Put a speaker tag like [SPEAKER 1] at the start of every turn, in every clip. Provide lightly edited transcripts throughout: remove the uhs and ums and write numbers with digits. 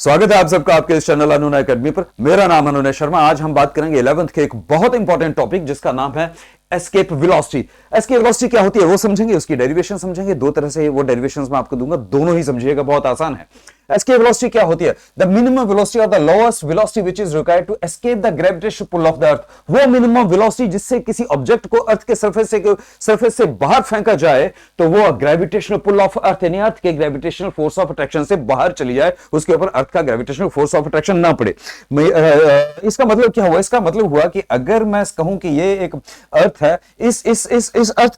[SPEAKER 1] स्वागत है आप सबका आपके इस चैनल अनुनय एकेडमी पर। मेरा नाम अनुनय शर्मा। आज हम बात करेंगे 11th के एक बहुत इंपॉर्टेंट टॉपिक जिसका नाम है एस्केप वेलोसिटी। एस्केप वेलोसिटी क्या होती है वो समझेंगे, उसकी डेरिवेशन समझेंगे। दो तरह से वो डेरिवेशंस मैं आपको दूंगा, दोनों ही समझिएगा, बहुत आसान है। एस्केप वेलोसिटी क्या होती है? द मिनिमम वेलोसिटी और the lowest velocity which is required to escape the gravitational pull of the earth. वो मिनिमम वेलोसिटी जिससे किसी ऑब्जेक्ट को अर्थ के सरफेस से बाहर फेंका जाए तो वो ग्रेविटेशनल पुल ऑफ अर्थ यानी अर्थ के ग्रेविटेशनल फोर्स ऑफ अट्रैक्शन से बाहर चली जाए, उसके ऊपर अर्थ का ग्रेविटेशनल फोर्स ऑफ अट्रैक्शन ना पड़े। इसका मतलब क्या हुआ? इसका मतलब हुआ कि अगर मैं कहूं कि ये एक अर्थ है, इस अर्थ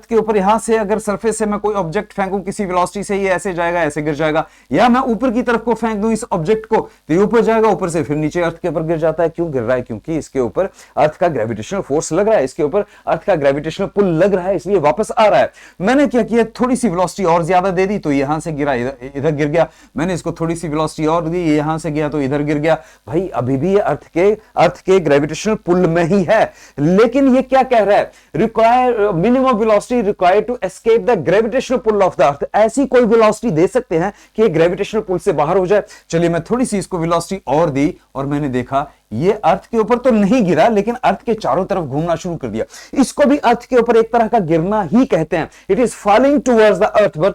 [SPEAKER 1] के ऊपर यहां से अगर सरफेस से मैं कोई ऑब्जेक्ट फेंकूं किसी वेलोसिटी से, ये ऐसे जाएगा, ऐसे गिर जाएगा, या मैं ऊपर की तरफ को फेंक दूं इस ऑब्जेक्ट को तो ये ऊपर जाएगा, ऊपर से फिर नीचे अर्थ के ऊपर गिर जाता है। क्यों गिर रहा है? क्योंकि इसके ऊपर अर्थ का ग्रेविटेशनल फोर्स लग रहा है, इसके ऊपर अर्थ का ग्रेविटेशनल पुल लग रहा है, इसलिए वापस आ रहा है। मैंने क्या किया, थोड़ी सी वेलोसिटी और ज्यादा दे दी तो यहां से गिरा, इधर गिर गया। मैंने इसको थोड़ी सी वेलोसिटी और दी, यहां से गया तो इधर गिर गया। भाई अभी भी ये अर्थ के ग्रेविटेशनल पुल में ही है, लेकिन ये क्या कह रहा है? Require minimum velocity required to escape the gravitational pull of the earth. ऐसी कोई वेलोसिटी दे सकते हैं कि ग्रेविटेशनल पुल से बाहर हो जाए। चलिए मैं थोड़ी सी इसको वेलोसिटी और दी और मैंने देखा ये अर्थ के ऊपर तो नहीं गिरा, लेकिन अर्थ के चारों तरफ घूमना शुरू कर दिया। इसको भी अर्थ के ऊपर एक तरह का गिरना ही कहते हैं। It is falling towards the earth but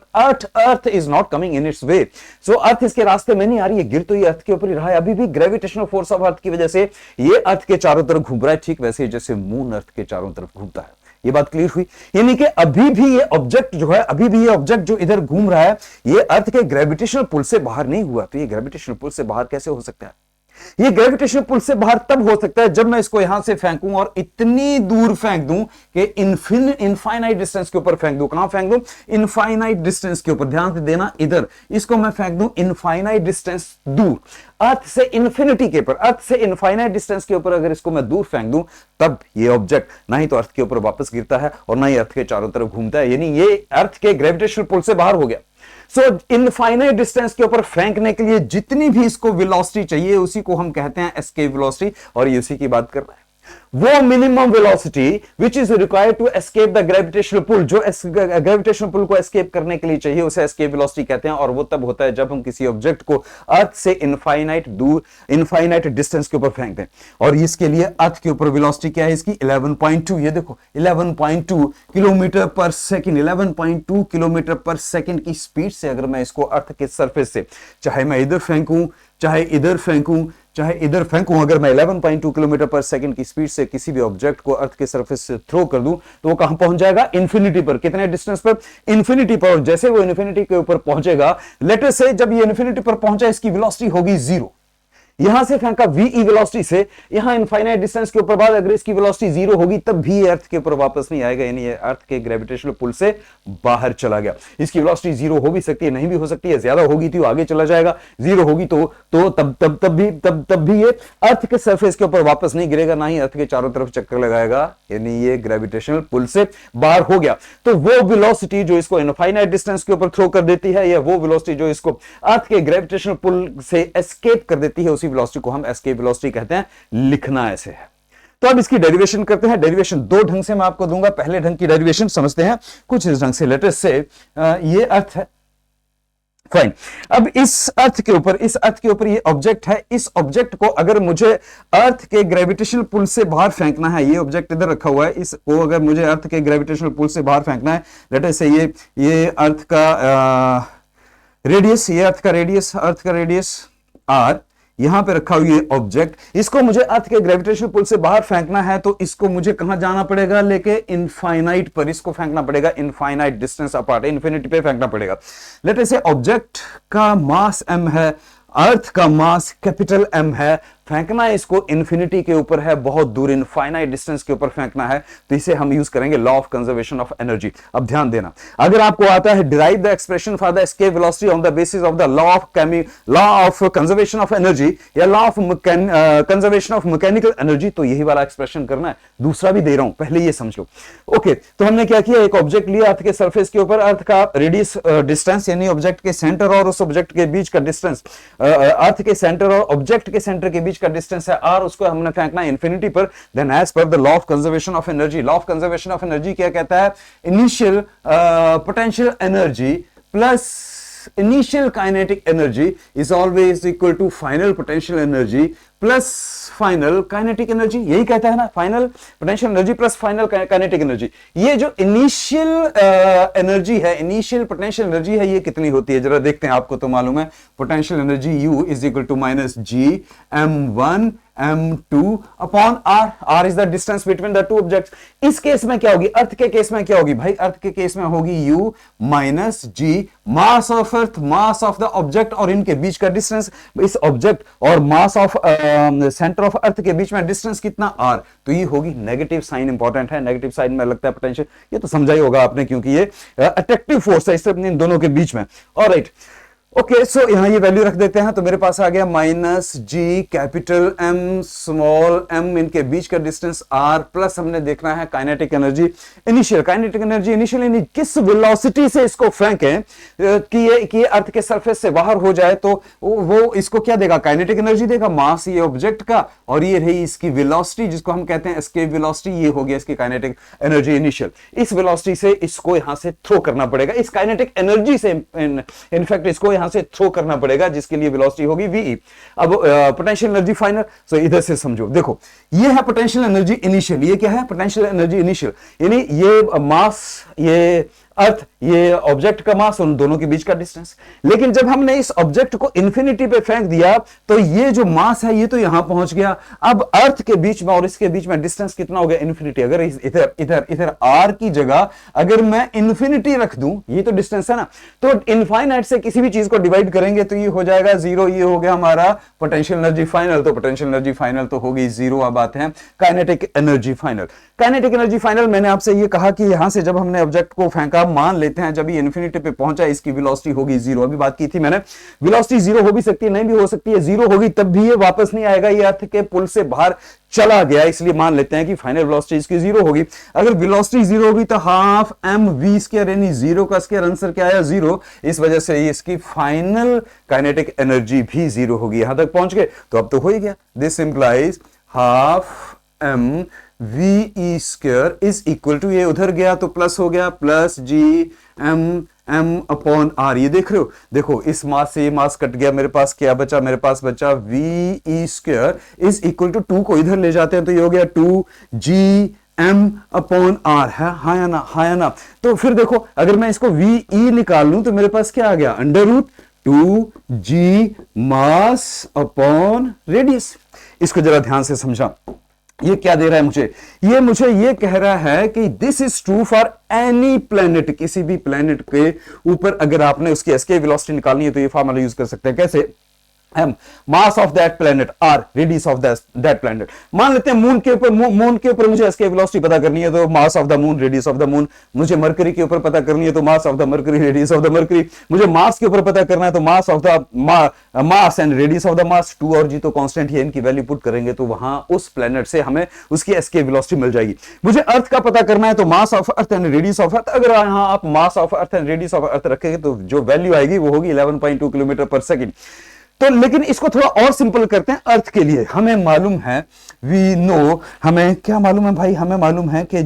[SPEAKER 1] earth is not coming in its way. So earth इसके रास्ते में नहीं आ रही है, गिर तो ये अर्थ के ऊपर ही रहा है। अभी भी ग्रेविटेशनल फोर्स ऑफ अर्थ की वजह से ये अर्थ के चारों तरफ घूम रहा है, ठीक वैसे जैसे मून अर्थ के चारों तरफ घूमता है। ये बात क्लियर हुई? यानी कि अभी भी ये ऑब्जेक्ट जो है, अभी भी ये ऑब्जेक्ट जो इधर घूम रहा है, ये अर्थ के ग्रेविटेशनल पुल से बाहर नहीं हुआ। तो ये ग्रेविटेशनल पुल से बाहर कैसे हो सकता है? ये ग्रेविटेशनल पुल से बाहर तब हो सकता है जब मैं इसको यहां से फेंकूं और इतनी दूर फेंक दूं कि इनफाइनाइट डिस्टेंस के ऊपर फेंक दूं। कहां फेंक दूं? इनफाइनाइट डिस्टेंस के ऊपर। ध्यान से देना, इधर इसको मैं फेंक दूं इनफाइनाइट डिस्टेंस दूर, अर्थ से इन्फिनिटी के ऊपर, अर्थ से इनफाइनाइट डिस्टेंस के ऊपर अगर इसको मैं दूर फेंक दूं, तब ये ऑब्जेक्ट ना ही तो अर्थ के ऊपर वापस गिरता है और ना ही अर्थ के चारों तरफ घूमता है। यानी ये अर्थ के ग्रेविटेशनल पुल से बाहर हो गया। सो इनफाइनाइट डिस्टेंस के ऊपर फेंकने के लिए जितनी भी इसको वेलोसिटी चाहिए उसी को हम कहते हैं एस्केप वेलोसिटी, और ये उसी की बात कर रहा है। वो minimum velocity which is required to escape the gravitational pull, जो ग्रेविटेशनल पुल को एस्केप करने के लिए चाहिए, उसे एस्केप वेलोसिटी कहते हैं। और वो तब होता है जब हम किसी ऑब्जेक्ट को अर्थ से इनफाइनाइट डिस्टेंस के ऊपर फेंक दें। और इसके लिए अर्थ के ऊपर वेलोसिटी क्या है इसकी? 11.2। ये देखो 11.2 किलोमीटर पर सेकंड, 11.2 किलोमीटर पर सेकंड की स्पीड से अगर मैं इसको अर्थ के सरफेस से, चाहे मैं इधर फेंकूं, चाहे इधर फेंकूं, चाहे इधर फेंकूं, अगर मैं 11.2 किलोमीटर पर सेकंड की स्पीड से किसी भी ऑब्जेक्ट को अर्थ के सरफेस से थ्रो कर दूं तो वो कहां पहुंच जाएगा? इन्फिनिटी पर। कितने डिस्टेंस पर? इन्फिनिटी पर। जैसे वो इन्फिनिटी के ऊपर पहुंचेगा, लेट अस से जब ये इन्फिनिटी पर पहुंचा, इसकी वेलोसिटी होगी 0। यहां से फेंका वी वेलोसिटी से, यहां इनफाइनाइट डिस्टेंस के ऊपर बाद अगर इसकी वेलोसिटी 0 होगी तब भी अर्थ के ऊपर वापस नहीं आएगा, यानी ये अर्थ के ग्रेविटेशनल पुल से बाहर चला गया। इसकी वेलोसिटी 0 हो भी सकती है, नहीं भी हो सकती है। ज्यादा होगी तो आगे चला जाएगा, 0 होगी तो तब भी ये अर्थ के सरफेस के ऊपर वापस नहीं गिरेगा, ना ही अर्थ के चारों तरफ चक्कर लगाएगा, यानी ये ग्रेविटेशनल पुल से बाहर हो गया। तो वो वेलोसिटी जो इसको इनफाइनाइट डिस्टेंस के ऊपर थ्रो कर देती है, या वो वेलोसिटी जो इसको अर्थ के ग्रेविटेशनल पुल से एस्केप कर देती है, वेलोसिटी को हम एस्केप वेलोसिटी कहते हैं। लिखना ऐसे है। तो अब इसकी डेरिवेशन करते हैं। डेरिवेशन दो ढंग से मैं आपको दूंगा। पहले ढंग की डेरिवेशन समझते हैं कुछ इस ढंग से। लेटेस्ट से ये अर्थ है, फाइन। अब इस अर्थ के ऊपर ये ऑब्जेक्ट है। इस ऑब्जेक्ट को अगर मुझे अर्थ के ग्रेविटेशनल पुल से बाहर फेंकना है, ये ऑब्जेक्ट इधर रखा हुआ है, इसको अगर मुझे अर्थ के ग्रेविटेशनल पुल से बाहर फेंकना है, लेटेस्ट से ये अर्थ का रेडियस, ये अर्थ का रेडियस आर, यहां पे रखा हुआ ये ऑब्जेक्ट, इसको मुझे अर्थ के ग्रेविटेशनल पुल से बाहर फेंकना है तो इसको मुझे कहां जाना पड़ेगा? लेके इनफाइनाइट पर इसको फेंकना पड़ेगा, इनफाइनाइट डिस्टेंस अपार्ट, इन्फिनिटी पे फेंकना पड़ेगा। लेट अस से ऑब्जेक्ट का मास m है, अर्थ का मास कैपिटल M है, फेंकना है इसको इन्फिनिटी के ऊपर है, बहुत दूर इनफाइनाइट डिस्टेंस के ऊपर फेंकना है, तो इसे हम यूज करेंगे law of conservation of energy. अब ध्यान देना, अगर आपको आता है derive the expression for the escape velocity on the basis of the law of conservation of energy या law of conservation of mechanical energy, तो यही वाला एक्सप्रेशन करना है। दूसरा भी दे रहा हूं, पहले ये समझ लो। ओके, तो हमने क्या किया, एक ऑब्जेक्ट लिया अर्थ के सरफेस के ऊपर, अर्थ का रेडियस डिस्टेंस यानी ऑब्जेक्ट के सेंटर और उस ऑब्जेक्ट के बीच का डिस्टेंस, अर्थ के सेंटर और ऑब्जेक्ट के सेंटर के बीच का डिस्टेंस है आर, उसको हमने फेंकना है इन्फिनिटी पर। Then as per the law of conservation of energy, law of conservation of energy क्या कहता है? Initial potential energy plus initial kinetic energy is always equal to final potential energy plus final kinetic energy, यही कहता है ना, final potential energy plus final kinetic energy. ये जो initial energy है, इनिशियल पोटेंशियल एनर्जी है, ये कितनी होती है जरा देखते हैं, आपको तो मालूम है potential energy U is equal to minus G m1 m2 upon r, r is the distance between the two objects. इस केस में क्या होगी, अर्थ के केस में क्या होगी भाई, अर्थ के केस में होगी U minus G, mass of earth, mass of the object और इनके बीच का डिस्टेंस, इस ऑब्जेक्ट और mass of centre of earth के बीच में डिस्टेंस कितना r, तो ये होगी नेगेटिव साइन, इंपॉर्टेंट है, नेगेटिव साइन में लगता है पोटेंशियल, ये तो समझा ही होगा आपने क्योंकि ये अट्रैक्टिव फोर्स है इन दोनों के बीच में। ऑलराइट, ओके, सो यहां ये वैल्यू रख देते हैं, तो मेरे पास आ गया minus G capital M small M, इनके बीच का डिस्टेंस आर, प्लस हमने देखना है kinetic energy initial, kinetic energy initial यानी किस वेलोसिटी से इसको फेंकें कि ये अर्थ के सरफेस से बाहर हो जाए, तो वो इसको क्या देगा, काइनेटिक एनर्जी देगा, मास ये ऑब्जेक्ट का, और ये रही इसकी वेलोसिटी जिसको हम कहते हैं एस्केप वेलोसिटी, ये हो गया इसकी काइनेटिक एनर्जी इनिशियल। इस वेलोसिटी से इसको यहां से थ्रो करना पड़ेगा, इस काइनेटिक एनर्जी से इनफैक्ट इसको यहां से थ्रो करना पड़ेगा, जिसके लिए वेलोसिटी होगी वी। अब पोटेंशियल एनर्जी फाइनल, सो इधर से समझो, देखो ये है पोटेंशियल एनर्जी इनिशियल, ये क्या है पोटेंशियल एनर्जी इनिशियल, यानी ये मास, ये अर्थ, ये ऑब्जेक्ट का मास, उन दोनों के बीच का डिस्टेंस। लेकिन जब हमने इस ऑब्जेक्ट को इंफिनिटी पे फेंक दिया तो ये जो मास है ये तो यहां पहुंच गया, अब अर्थ के बीच में और इसके बीच में डिस्टेंस कितना हो गया, इंफिनिटी। अगर इधर इधर इधर आर की जगह अगर मैं इंफिनिटी रख दूं, ये तो डिस्टेंस है ना, तो इनफाइनाइट से किसी भी चीज को डिवाइड करेंगे तो ये हो जाएगा जीरो, ये हो गया हमारा पोटेंशियल एनर्जी फाइनल, तो पोटेंशियल एनर्जी फाइनल तो होगी जीरो। अब आते हैं kinetic energy final. Kinetic energy final, मैंने आपसे ये कहा कि यहां से जब हमने ऑब्जेक्ट को फेंका, मान लेते हैं जब ये इन्फिनिटी पे पहुंचा इसकी वेलोसिटी होगी जीरो, अभी बात की थी मैंने, वेलोसिटी जीरो हो भी सकती है नहीं भी हो सकती है, जीरो होगी तब भी ये वापस नहीं आएगा, ये अर्थ के पुल से बाहर चला गया, इसलिए मान लेते हैं कि फाइनल वेलोसिटी इसकी जीरो होगी। अगर वेलोसिटी जीरो होगी तो हाफ एम वी स्क्वायर, यानी जीरो का स्क्वायर, आंसर क्या आया जीरो, इस वजह से इसकी फाइनल काइनेटिक एनर्जी भी जीरो होगी। यहां तक पहुंच गए तो अब तो हो ही गया, this implies half m v e square is equal to, ये उधर गया तो प्लस हो गया, plus G m m upon r, ये देख रहे हो, देखो इस मास से ये मास कट गया, मेरे पास क्या बचा, मेरे पास बचा v e square is equal to, two को इधर ले जाते हैं तो ये हो गया two G M upon r है, हाँ या ना, हाँ या ना। तो फिर देखो अगर मैं इसको वी ई निकाल लूं तो मेरे पास क्या आ गया, अंडर रूट टू जी मास अपॉन रेडियस। इसको जरा ध्यान से समझा, ये क्या दे रहा है मुझे ये कह रहा है कि this is true for any planet, किसी भी प्लेनेट के ऊपर अगर आपने उसकी एस्केप वेलोसिटी निकालनी है तो ये फार्मूला यूज कर सकते हैं। कैसे, m mass of that planet r radius of that planet। मान लेते हैं मून के ऊपर मुझे एस्केप वेलोसिटी पता करनी है तो मास of the moon radius of the moon, मुझे मरकरी के ऊपर पता करनी है तो मास of the mercury radius of the mercury, मुझे मार्स के ऊपर पता करना है तो मास of the mass and radius of the mass. 2 और g तो कांस्टेंट ही है, इनकी वैल्यू पुट करेंगे तो वहां उस प्लेनेट से हमें उसकी एस्केप वेलोसिटी मिल जाएगी। मुझे अर्थ का पता करना है तो मास of earth and radius of earth, अगर यहां आप मास of earth and radius of earth रखेंगे तो जो वैल्यू आएगी वो होगी 11.2 किलोमीटर पर सेकेंड। तो लेकिन इसको थोड़ा और सिंपल करते हैं, अर्थ के लिए हमें मालूम है, वी नो, हमें क्या मालूम है भाई, हमें मालूम है कि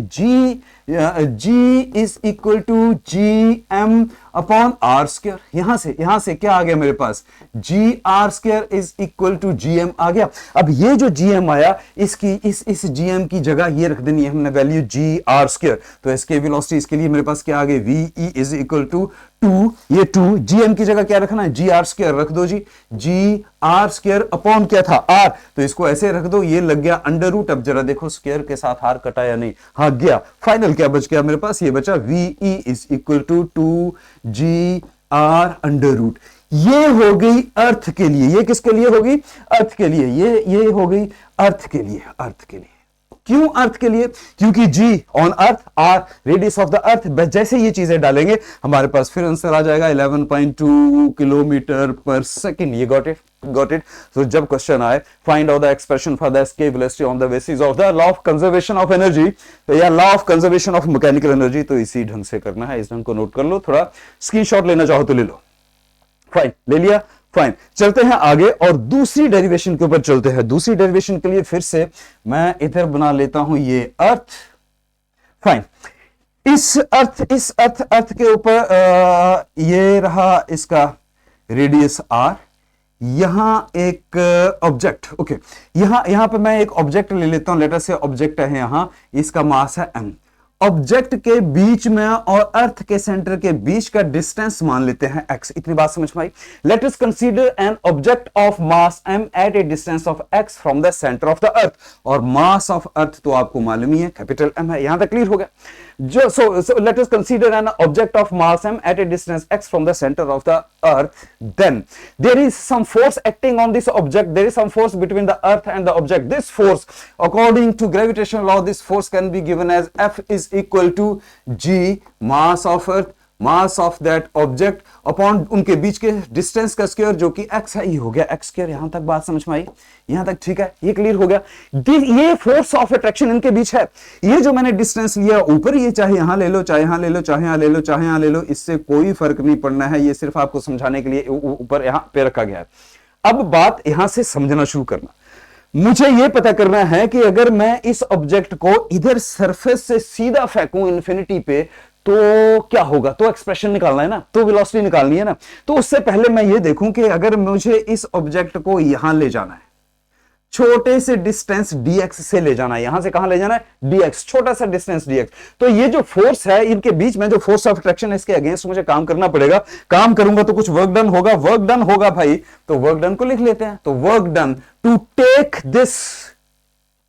[SPEAKER 1] G is equal to G M upon are square. यहां से क्या आ गया मेरे पास, G are square is equal to G M आ गया। अब ये जो जी एम आया, इसकी इस जी एम की जगह ये रख देनी है हमने वैल्यू जी आर स्क्वायर, तो इसके वेलोसिटी इसके लिए मेरे पास क्या आ गई, v e is equal to two, ये टू जी एम की जगह क्या रखना है, जी आर स्क्वायर रख दो जी आर स्क्वायर अपॉन क्या था आर, तो इसको ऐसे रख दो, ये लग गया अंडर रूट। अब जरा देखो स्क्वायर के साथ आर कटा या नहीं, हाँ गया। फाइनल क्या बच गया मेरे पास, ये बचा v e is equal to two G r under root. ये हो गई अर्थ के लिए, ये किसके लिए होगी, अर्थ के लिए, ये हो गई अर्थ के लिए, अर्थ के लिए। क्यों अर्थ के लिए, क्योंकि G on earth, R radius of the अर्थ, जैसे ये चीजें डालेंगे हमारे पास फिर आंसर आ जाएगा 11.2 किलोमीटर पर सेकेंड। ये गॉट इट। तो जब क्वेश्चन आए find out the expression for the escape velocity on the basis of the law of conservation of energy, तो या law of conservation of mechanical energy, तो इसी ढंग से करना है, इस ढंग को नोट कर लो, थोड़ा स्क्रीनशॉट लेना चाहो तो ले लो। फाइन, ले लिया, फाइन। चलते हैं आगे और दूसरी डेरिवेशन के ऊपर चलते हैं। दूसरी डेरिवेशन के लिए फिर से मैं इधर बना लेता हूं ये अर्थ। फाइन, इस अर्थ के ऊपर ये रहा इसका रेडियस r, यहां एक ऑब्जेक्ट, ओके, यहां पे मैं एक ऑब्जेक्ट ले लेता हूं, लेटर से ऑब्जेक्ट है यहां, इसका मास है m। ऑब्जेक्ट के बीच में और अर्थ के सेंटर के बीच का डिस्टेंस मान लेते हैं x। इतनी बात समझ में आई। Let us consider an object of mass m at a distance of x from the centre of the earth. और मास ऑफ अर्थ तो आपको मालूम ही है, कैपिटल M है। यहां तक क्लियर हो गया। So let us consider an object of mass m at a distance x from the center of the earth. Then there is some force acting on this object. There is some force between the earth and the object. This force, according to gravitational law, this force can be given as F is equal to g, mass of earth, mass of that object upon उनके बीच के distance का square, जो कि x है। ये हो गया x square. यहां तक बात समझ में आई, यहां तक ठीक है, ये क्लियर हो गया। ये फोर्स ऑफ अट्रैक्शन इनके बीच है। ये जो मैंने डिस्टेंस लिया ऊपर, ये चाहे यहां ले लो, चाहे यहां ले लो, चाहे यहां ले लो, चाहे यहां ले लो, इससे कोई फर्क नहीं पड़ना है। ये सिर्फ आपको समझाने के लिए ऊपर यहां पे रखा गया है। अब बात यहां से समझना शुरू करना। मुझे यह पता करना है कि अगर मैं इस ऑब्जेक्ट को इधर सरफेस से सीधा फेंकूं इंफिनिटी पे, तो क्या होगा? तो एक्सप्रेशन निकालना है ना, तो वेलोसिटी निकालनी है ना। तो उससे पहले मैं ये देखूं कि अगर मुझे इस ऑब्जेक्ट को यहां ले जाना है, छोटे से डिस्टेंस dx से ले जाना है, यहां से कहां ले जाना है? dx, छोटा सा डिस्टेंस dx। तो ये जो फोर्स है इनके बीच में, जो फोर्स ऑफ अट्रैक्शन है, इसके अगेंस्ट मुझे काम करना पड़ेगा। काम करूंगा तो कुछ वर्क डन होगा। वर्क डन होगा भाई, तो वर्क डन को लिख लेते हैं। तो work done to take this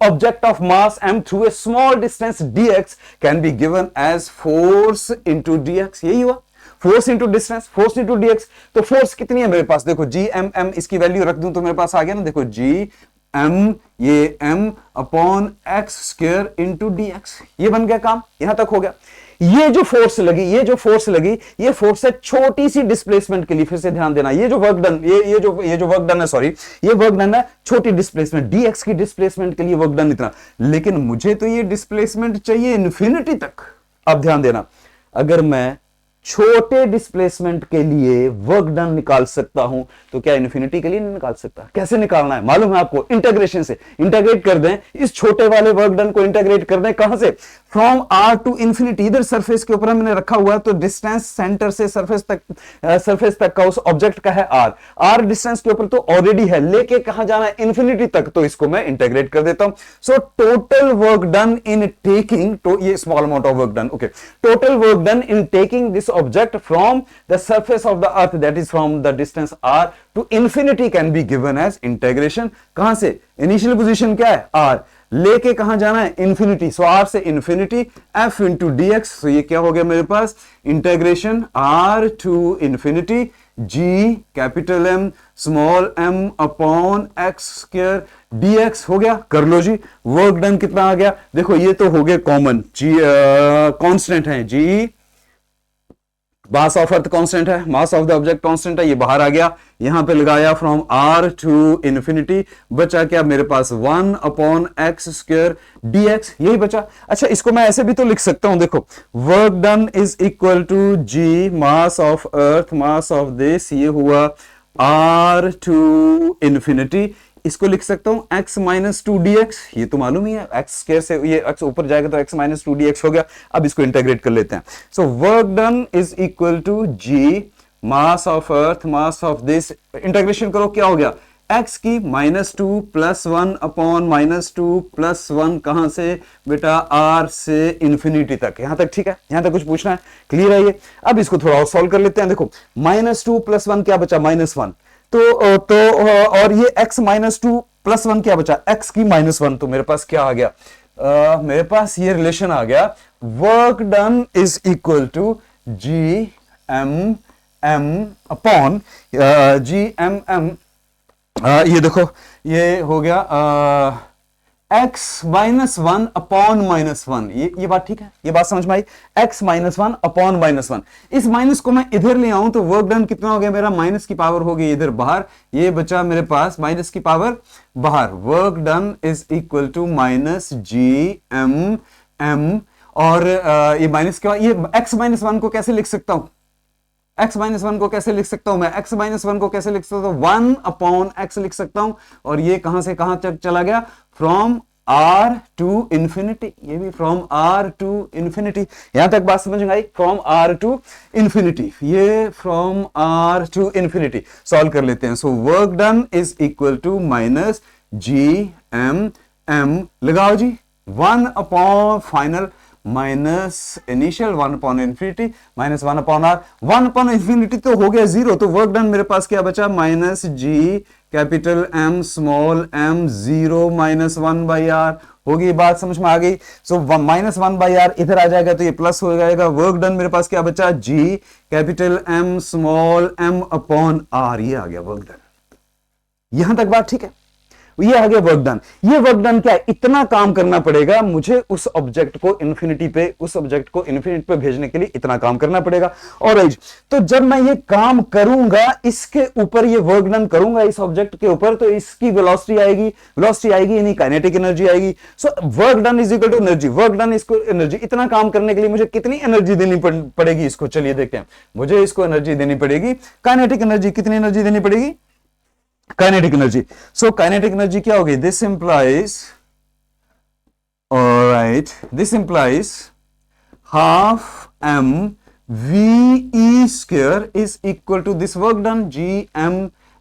[SPEAKER 1] object of mass m through a small distance dx can be given as force into dx। यही हुआ, force into distance, force into dx। तो फोर्स कितनी है मेरे पास? देखो g m m, इसकी value रख दूं तो मेरे पास आ गया ना। देखो g m, ये m upon x square into dx, ये बन गया काम। यहां तक हो गया। ये जो फोर्स लगी, ये फोर्स है छोटी सी डिस्प्लेसमेंट के लिए। फिर से ध्यान देना, ये जो वर्क डन, ये जो वर्क डन है, सॉरी, ये वर्क डन है छोटी डिस्प्लेसमेंट, dx की डिस्प्लेसमेंट के लिए वर्क डन इतना। लेकिन मुझे तो ये डिस्प्लेसमेंट चाहिए इंफिनिटी तक। अब ध्यान देना, अगर मैं छोटे डिस्प्लेसमेंट के लिए वर्क डन निकाल सकता हूं, तो क्या इन्फिनिटी के लिए नहीं निकाल सकता? कैसे निकालना है मालूम है आपको? इंटीग्रेशन से। इंटीग्रेट कर दें इस छोटे वाले वर्क डन को, इंटीग्रेट कर दें कहां से? From r to infinity. इधर सरफेस के ऊपर मैंने रखा हुआ है, तो डिस्टेंस सेंटर से सरफेस तक का उस ऑब्जेक्ट का है r डिस्टेंस के ऊपर तो ऑलरेडी है, लेके कहां जाना है? इंफिनिटी तक। तो इसको मैं इंटीग्रेट कर देता हूं। So total work done in taking, तो ये small amount of work done, okay, total work done in taking this object from the surface of the earth, that is from the distance r to infinity, can be given as integration। कहां से? Initial position क्या है? r, लेके कहां जाना है? Infinity. So r से infinity f into dx। So ये क्या हो गया मेरे पास? Integration r to infinity g capital M small m upon x square dx हो गया। कर लो जी। वर्क डन कितना आ गया? देखो ये तो हो गया कॉमन, g कांस्टेंट है, g mass of earth constant है, mass of the object constant है, ये बाहर आ गया। यहां पे लगाया फ्रॉम r टू इंफिनिटी, बचा क्या मेरे पास? 1 अपॉन x स्क्वायर dx, यही बचा। अच्छा, इसको मैं ऐसे भी तो लिख सकता हूं, देखो, work done is equal to g mass of earth, mass of this, ये हुआ r टू इंफिनिटी। इसको लिख सकता हूं x माइनस 2 dx, ये तो मालूम ही है, x स्क्वायर से ये x ऊपर जाएगा तो x माइनस 2 dx हो गया। अब इसको इंटीग्रेट कर लेते हैं। So work done is equal to g mass of earth, mass of this, integration करो, क्या हो गया? x की -2 प्लस 1 अपॉन -2 प्लस 1, कहां से बेटा? r से इंफिनिटी तक। यहां तक ठीक है? यहां तक कुछ पूछना है? क्लियर है ये? अब इसको थोड़ा और सॉल्व कर लेते हैं। देखो, -2 प्लस 1 क्या बचा? -1। तो और ये x -2 प्लस 1 क्या बचा? x की -1। तो मेरे पास क्या आ गया? मेरे पास ये रिलेशन आ गया, work done is equal to g m m upon g m m। ये देखो, ये हो गया x -1 अपॉन -1। ये बात ठीक है? ये बात समझ में आई? x -1 upon -1। इस माइनस को मैं इधर ले आऊं तो वर्क डन कितना हो गया मेरा? माइनस की पावर हो गई इधर बाहर, ये बचा मेरे पास माइनस की पावर बाहर। Work done is equal to -g m m, और ये माइनस के बाद ये x -1 को कैसे लिख सकता हूं? x -1 को कैसे लिख सकता हूं मैं? x -1 को कैसे लिख सकता हूं? 1 अपॉन x लिख सकता हूं। और ये कहां से कहां तक चला गया? फ्रॉम आर टू इंफिनिटी, ये भी फ्रॉम आर टू इंफिनिटी। यहां तक बात समझ में आई, फ्रॉम आर टू इंफिनिटी, ये from r to infinity. Solve कर लेते हैं। So work done is equal to minus G m m, लगाओ G, 1 upon final minus initial, 1 upon infinity minus 1 upon r, 1 upon infinity तो हो गया zero, तो work done मेरे पास क्या बचा, minus G capital M small m, zero minus 1 by r. होगी बात समझ में आ गई। सो माइनस 1 बाई आर इधर आ जाएगा तो ये प्लस हो जाएगा। वर्क डन मेरे पास क्या बचा, G capital M small M upon r, ये आ गया वर्क डन। यहां तक बात ठीक है, ये आ गया वर्क डन। ये वर्क डन क्या है, इतना काम करना पड़ेगा मुझे उस ऑब्जेक्ट को इन्फिनिटी पे, उस ऑब्जेक्ट को इन्फिनिटी पे भेजने के लिए इतना काम करना पड़ेगा। और तो जब मैं ये काम करूंगा, इसके ऊपर ये वर्क डन करूंगा इस ऑब्जेक्ट के ऊपर, तो इसकी वेलोसिटी आएगी यानी काइनेटिक एनर्जी आएगी। So work done is equal to energy, work done इसको एनर्जी। इतना काम करने के लिए मुझे कितनी एनर्जी देनी पड़ेगी इसको, चलिए देखते हैं। मुझे इसको एनर्जी देनी पड़ेगी, काइनेटिक एनर्जी। कितनी एनर्जी देनी पड़ेगी, kinetic energy. So kinetic energy क्या होगी, this implies, all right, this implies half m v e square is equal to this work done G m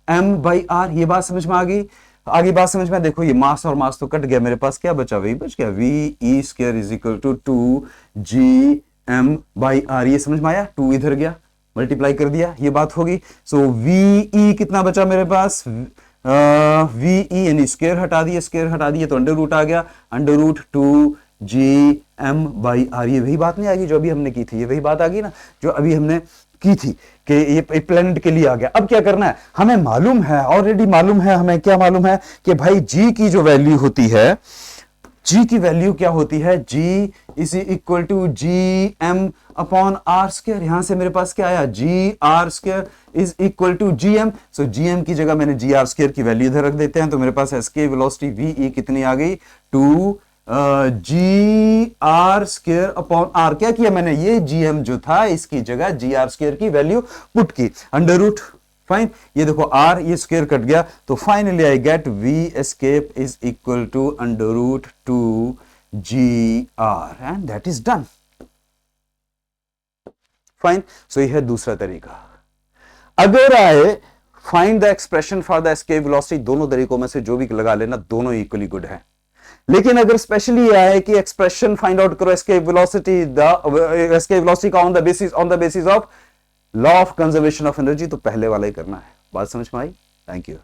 [SPEAKER 1] m by r. ये बात समझ में आ गई। आगे बात समझ में, देखो ये मास और मास तो कट गया, मेरे पास क्या बचा, वही बच गया, v e square is equal to 2 G m by r. ये समझ में आया, 2 इधर गया, मल्टीप्लाई कर दिया, ये बात होगी। सो वी कितना बचा मेरे पास, वी यानी स्क्वायर हटा दिए तो अंडर रूट आ गया, under root 2 G m by r. ये वही बात नहीं आ गई जो अभी हमने की थी, ये वही बात आ गई ना जो अभी हमने की थी कि ये प्लेनेट के लिए आ गया। अब क्या करना है, हमें मालूम है, ऑलरेडी मालूम है, हमें क्या मालूम है कि भाई जी की जो वैल्यू होती है, जी की वैल्यू क्या होती है, g is equal to G M upon are square. यहां से मेरे पास क्या आया, g are square is equal to G M. So G M की जगह मैंने जी आर स्क्वायर की वैल्यू इधर रख देते हैं, तो मेरे पास एस्केप वेलोसिटी वी कितनी आ गई, 2 g are square upon are. क्या किया मैंने, ये जी एम जो था इसकी जगह जी आर स्क्वायर की वैल्यू पुट की, अंडर रूट, फाइन। ये देखो आर, ये स्क्वायर कट गया, तो finally I get V escape is equal to under root 2 g R, and that is done, fine. So ये है दूसरा तरीका। अगर I find the expression for the escape velocity, दोनों तरीकों में से जो भी लगा लेना, दोनों इक्वली गुड है। लेकिन अगर स्पेशली आए कि एक्सप्रेशन फाइंड आउट करो escape velocity, the escape velocity का on the basis of law of conservation of energy, तो पहले वाला ही करना है। बात समझ में आई? Thank you.